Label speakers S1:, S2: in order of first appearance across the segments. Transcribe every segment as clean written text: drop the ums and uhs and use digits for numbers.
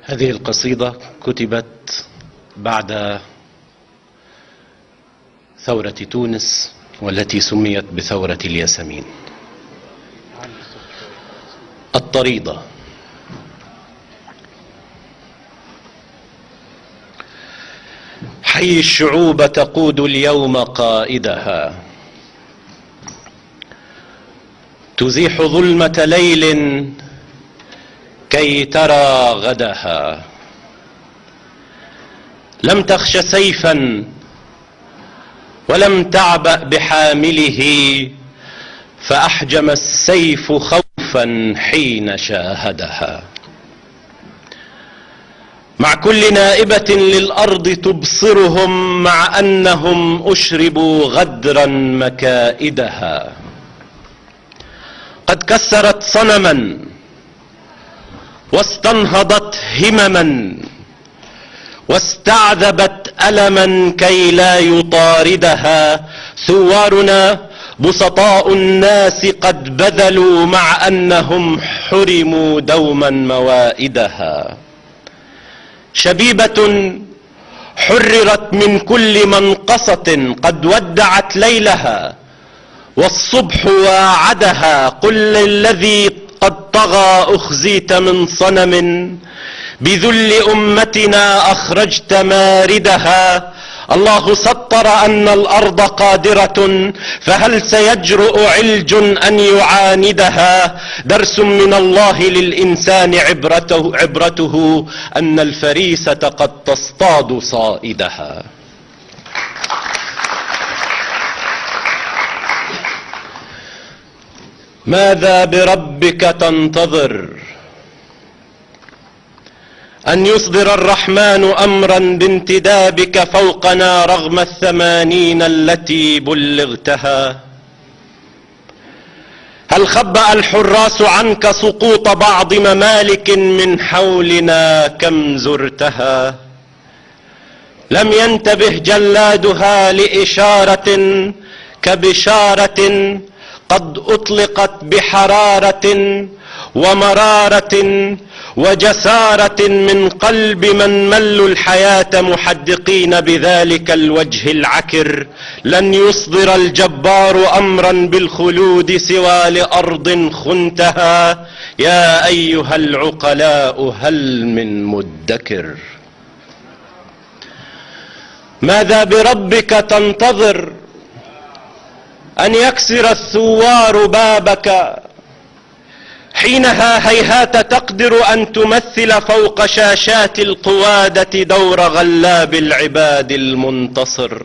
S1: هذه القصيدة كتبت بعد ثورة تونس والتي سميت بثورة الياسمين. الطريضة: حي الشعوب تقود اليوم قائدها، تزيح ظلمة ليل كي ترى غدها. لم تخش سيفا ولم تعبأ بحامله، فأحجم السيف خوفا حين شاهدها. مع كل نائبة للأرض تبصرهم، مع أنهم أشربوا غدرا مكائدها. قد كسرت صنما واستنهضت همما، واستعذبت ألما كي لا يطاردها. ثوارنا بسطاء الناس قد بذلوا، مع أنهم حرموا دوما موائدها. شبيبة حررت من كل منقصة، قد ودعت ليلها والصبح واعدها. قل للذي قد طغى أخزيت من صنم، بذل أمتنا أخرجت ماردها. الله سطر أن الأرض قادرة، فهل سيجرؤ علج أن يعاندها؟ درس من الله للإنسان عبرته أن الفريسة قد تصطاد صائدها. ماذا بربك تنتظر؟ أن يصدر الرحمن أمرا بانتدابك فوقنا رغم 80 التي بلغتها. هل خبأ الحراس عنك سقوط بعض ممالك من حولنا كم زرتها؟ لم ينتبه جلادها لإشارة كبشارة قد أطلقت بحرارة ومرارة وجسارة من قلب من ملوا الحياة محدقين بذلك الوجه العكر. لن يصدر الجبار أمرا بالخلود سوى لأرض خنتها. يا أيها العقلاء هل من مدكر؟ ماذا بربك تنتظر؟ أن يكسر الثوار بابك، حينها هيهات تقدر أن تمثل فوق شاشات القوادة دور غلاب العباد المنتصر.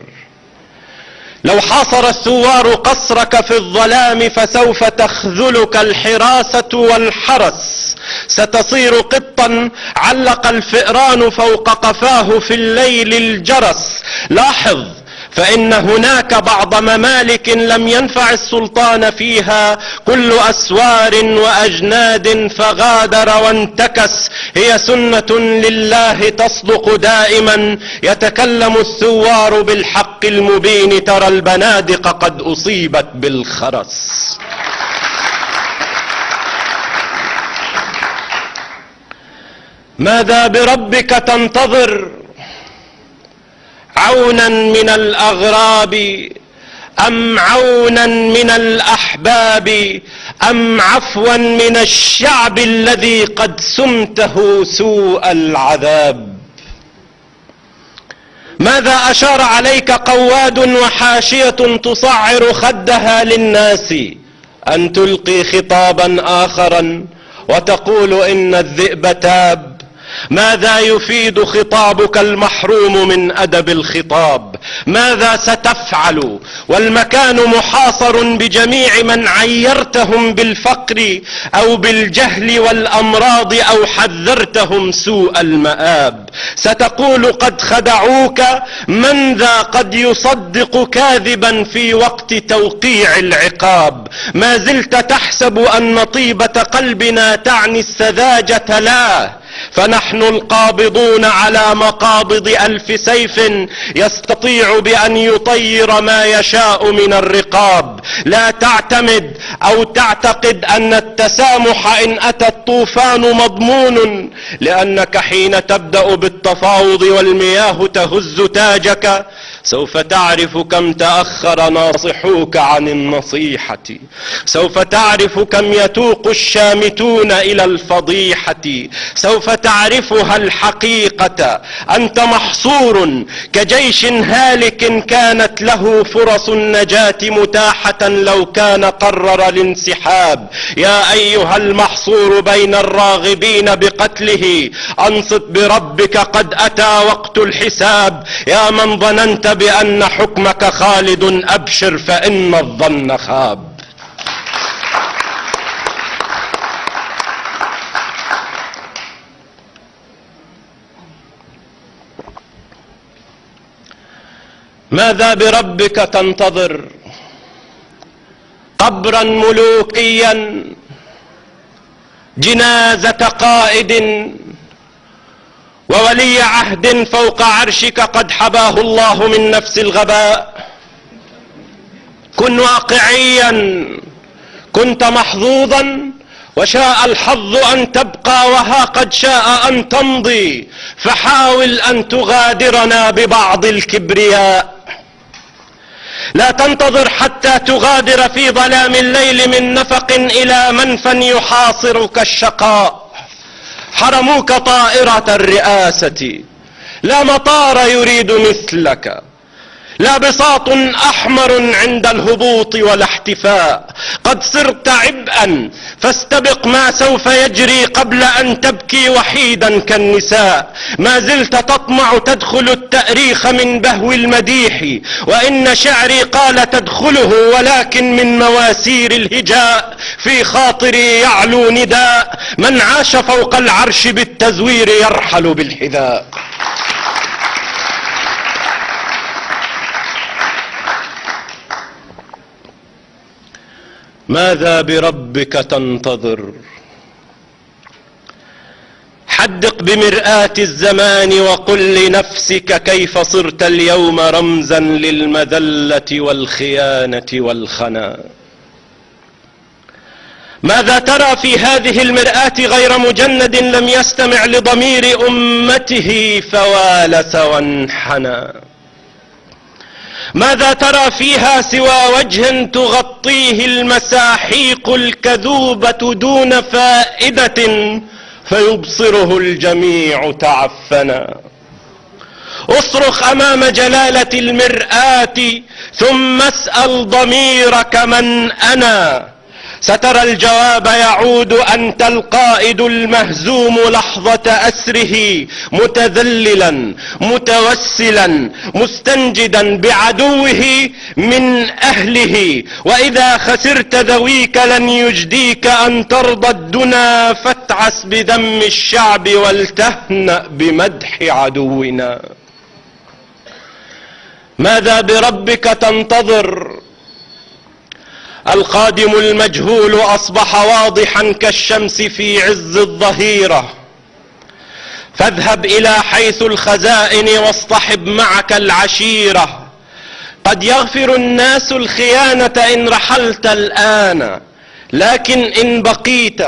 S1: لو حاصر الثوار قصرك في الظلام، فسوف تخذلك الحراسة والحرس. ستصير قطا علق الفئران فوق قفاه في الليل الجرس. لاحظ، فإن هناك بعض ممالك لم ينفع السلطان فيها كل أسوار وأجناد، فغادر وانتكس. هي سنة لله تصدق دائما، يتكلم الثوار بالحق المبين. ترى البنادق قد أصيبت بالخرس. ماذا بربك تنتظر؟ عونا من الأغراب أم عونا من الأحباب، أم عفوا من الشعب الذي قد سمته سوء العذاب؟ ماذا أشار عليك قواد وحاشية تصعر خدها للناس، أن تلقي خطابا آخرا وتقول إن الذئب تاب؟ ماذا يفيد خطابك المحروم من أدب الخطاب؟ ماذا ستفعل والمكان محاصر بجميع من عيرتهم بالفقر أو بالجهل والأمراض أو حذرتهم سوء المآب؟ ستقول قد خدعوك. من ذا قد يصدق كاذبا في وقت توقيع العقاب؟ ما زلت تحسب أن طيبة قلبنا تعني السذاجة. لا، فنحن القابضون على مقابض 1000 سيف يستطيع بأن يطير ما يشاء من الرقاب. لا تعتمد أو تعتقد أن التسامح إن أتى الطوفان مضمون، لأنك حين تبدأ بالتفاوض والمياه تهز تاجك سوف تعرف كم تأخر ناصحوك عن النصيحة، سوف تعرف كم يتوق الشامتون إلى الفضيحة، سوف تعرفها الحقيقة. أنت محصور كجيش هالك كانت له فرص النجاة متاحة لو كان قرر الانسحاب. يا أيها المحصور بين الراغبين بقتله، أنصت بربك قد أتى وقت الحساب. يا من ظننت بأن حكمك خالد، أبشر فإن الظن خاب. ماذا بربك تنتظر؟ قبرا ملوكيا، جنازة قائد وولي عهد فوق عرشك قد حباه الله من نفس الغباء. كن واقعيا، كنت محظوظا وشاء الحظ أن تبقى وها قد شاء أن تمضي، فحاول أن تغادرنا ببعض الكبرياء. لا تنتظر حتى تغادر في ظلام الليل من نفق إلى منفى يحاصرك الشقاء. حرموك طائرة الرئاسة، لا مطار يريد مثلك، لا بساط أحمر عند الهبوط ولا احتفاء. قد صرت عبئا فاستبق ما سوف يجري قبل أن تبكي وحيدا كالنساء. ما زلت تطمع تدخل التأريخ من بهو المديح، وإن شعري قال تدخله ولكن من مواسير الهجاء. في خاطري يعلو نداء من عاش فوق العرش بالتزوير يرحل بالحذاء. ماذا بربك تنتظر؟ حدق بمرآة الزمان وقل لنفسك كيف صرت اليوم رمزا للمذلة والخيانة والخنا. ماذا ترى في هذه المرآة غير مجند لم يستمع لضمير أمته فوالس وانحنى؟ ماذا ترى فيها سوى وجه تغطيه المساحيق الكذوبة دون فائدة فيبصره الجميع تعفنا؟ اصرخ أمام جلالة المرآة ثم اسأل ضميرك من أنا. سترى الجواب يعود. أنت القائد المهزوم لحظة أسره، متذللا متوسلا مستنجدا بعدوه من أهله. وإذا خسرت ذويك لن يجديك أن ترضى الدنا، فاتعس بذم الشعب ولتهنأ بمدح عدونا. ماذا بربك تنتظر؟ القادم المجهول أصبح واضحا كالشمس في عز الظهيرة، فاذهب إلى حيث الخزائن واصطحب معك العشيرة. قد يغفر الناس الخيانة إن رحلت الآن، لكن إن بقيت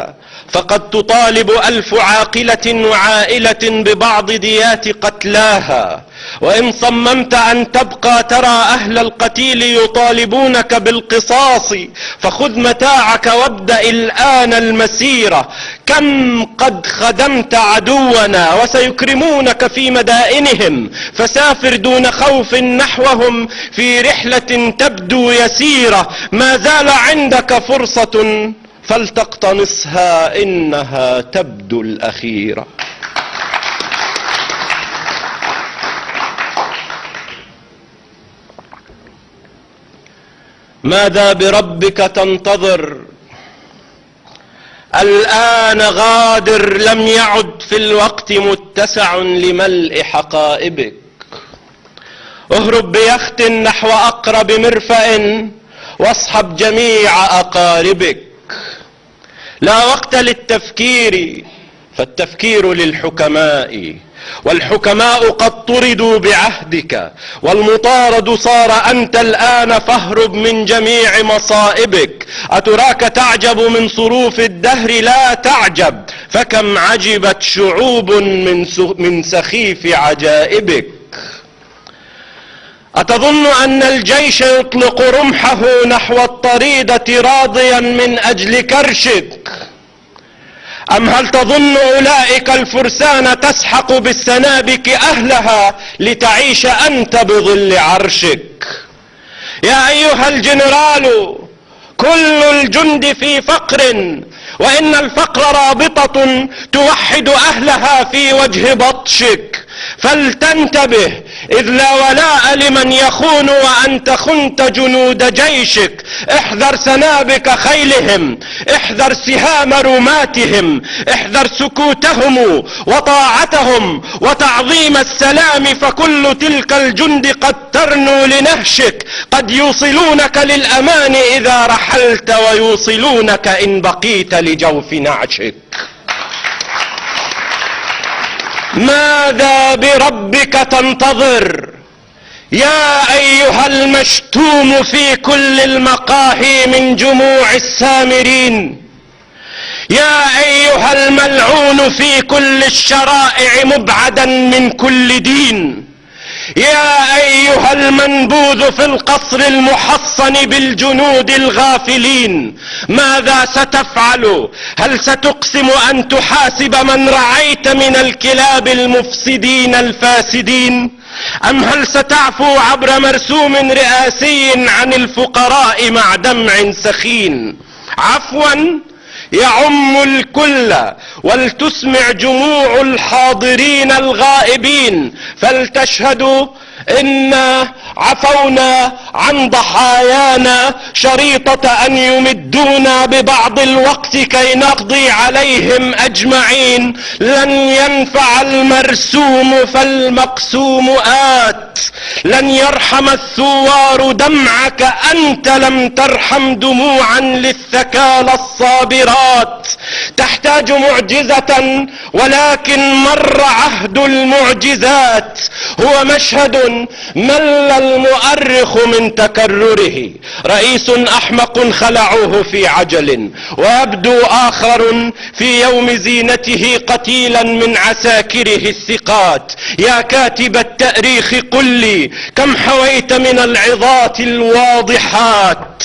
S1: فقد تطالب 1000 عاقلة وعائلة ببعض ديات قتلاها. وإن صممت أن تبقى ترى أهل القتيل يطالبونك بالقصاص، فخذ متاعك وابدأ الآن المسيرة. كم قد خدمت عدونا وسيكرمونك في مدائنهم، فسافر دون خوف نحوهم في رحلة تبدو يسيرة. ما زال عندك فرصة فلتقتنصها، إنها تبدو الأخيرة. ماذا بربك تنتظر؟ الآن غادر، لم يعد في الوقت متسع لملء حقائبك. اهرب بيخت نحو أقرب مرفأ واصحب جميع أقاربك. لا وقت للتفكير، فالتفكير للحكماء، والحكماء قد طردوا بعهدك، والمطارد صار أنت الآن، فاهرب من جميع مصائبك. أتراك تعجب من صروف الدهر؟ لا تعجب، فكم عجبت شعوب من سخيف عجائبك. أتظن أن الجيش يطلق رمحه نحو الطريدة راضيا من أجل كرشك؟ أم هل تظن أولئك الفرسان تسحق بالسنابك أهلها لتعيش أنت بظل عرشك؟ يا أيها الجنرال، كل الجند في فقر، وإن الفقر رابطة توحد أهلها في وجه بطشك. فلتنتبه، إذ لا ولاء لمن يخون وأنت خنت جنود جيشك. احذر سنابك خيلهم، احذر سهام رماتهم، احذر سكوتهم وطاعتهم وتعظيم السلام، فكل تلك الجند قد ترنو لنهشك. قد يوصلونك للأمان إذا رحلت، ويوصلونك إن بقيت لجوف نعشك. ماذا بربك تنتظر يا أيها المشتوم في كل المقاهي من جموع السامرين؟ يا أيها الملعون في كل الشرائع مبعدا من كل دين؟ يا أيها المنبوذ في القصر المحصن بالجنود الغافلين، ماذا ستفعل؟ هل ستقسم أن تحاسب من رعيت من الكلاب المفسدين الفاسدين؟ أم هل ستعفو عبر مرسوم رئاسي عن الفقراء مع دمع سخين؟ عفوا يعم الكل، ولتسمع جموع الحاضرين الغائبين، فلتشهدوا إنا عفونا عن ضحايانا شريطة أن يمدونا ببعض الوقت كي نقضي عليهم أجمعين. لن ينفع المرسوم فالمقسوم آت، لن يرحم الثوار دمعك، أنت لم ترحم دموعا للثكالى الصابرات. تحتاج معجزة، ولكن مر عهد المعجزات. هو مشهد مل المؤرخ من تكرره، رئيس أحمق خلعوه في عجل، ويبدو آخر في يوم زينته قتيلا من عساكره الثقات. يا كاتب التاريخ قل لي كم حويت من العظات الواضحات.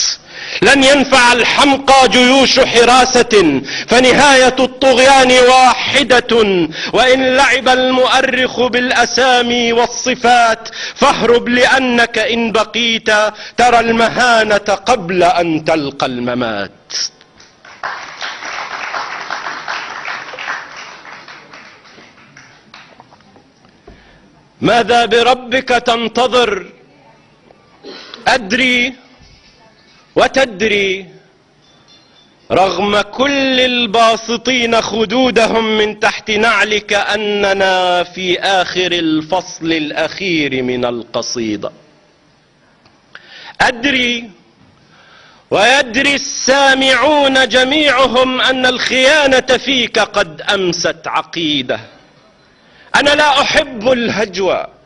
S1: لن ينفع الحمقى جيوش حراسة، فنهاية الطغيان واحدة. وإن لعب المؤرخ بالأسامي والصفات، فاهرب لأنك إن بقيت ترى المهانة قبل أن تلقى الممات. ماذا بربك تنتظر؟ أدري وتدري، رغم كل الباسطين خدودهم من تحت نعلك، أننا في آخر الفصل الأخير من القصيدة. أدري ويدري السامعون جميعهم أن الخيانة فيك قد أمست عقيدة. أنا لا أحب الهجوة،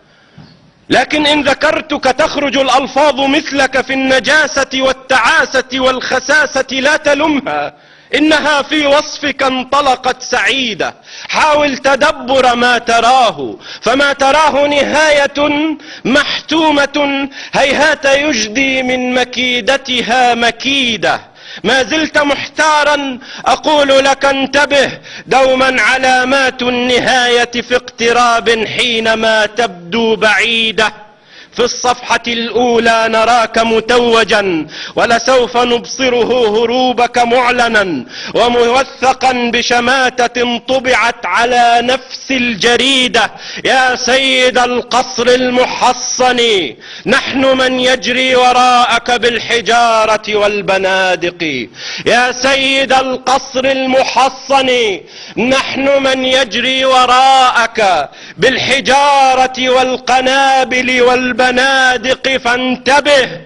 S1: لكن إن ذكرتك تخرج الألفاظ مثلك في النجاسة والتعاسة والخساسة. لا تلمها، إنها في وصفك انطلقت سعيدة. حاول تدبر ما تراه، فما تراه نهاية محتومة، هيهات يجدي من مكيدتها مكيدة. ما زلت محتارا، أقول لك انتبه، دوما علامات النهاية في اقتراب حينما تبدو بعيدة. في الصفحة الأولى نراك متوجا، ولسوف نبصره هروبك معلنا وموثقا بشماتة طبعت على نفس الجريدة. يا سيد القصر المحصن، نحن من يجري وراءك بالحجارة والبنادق. يا سيد القصر المحصن، نحن من يجري وراءك بالحجارة والقنابل والبنادق. فانتبه،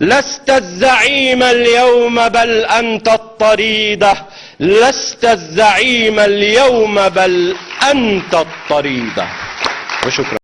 S1: لست الزعيم اليوم بل أنت الطريدة. لست الزعيم اليوم بل أنت الطريدة. وشكرا.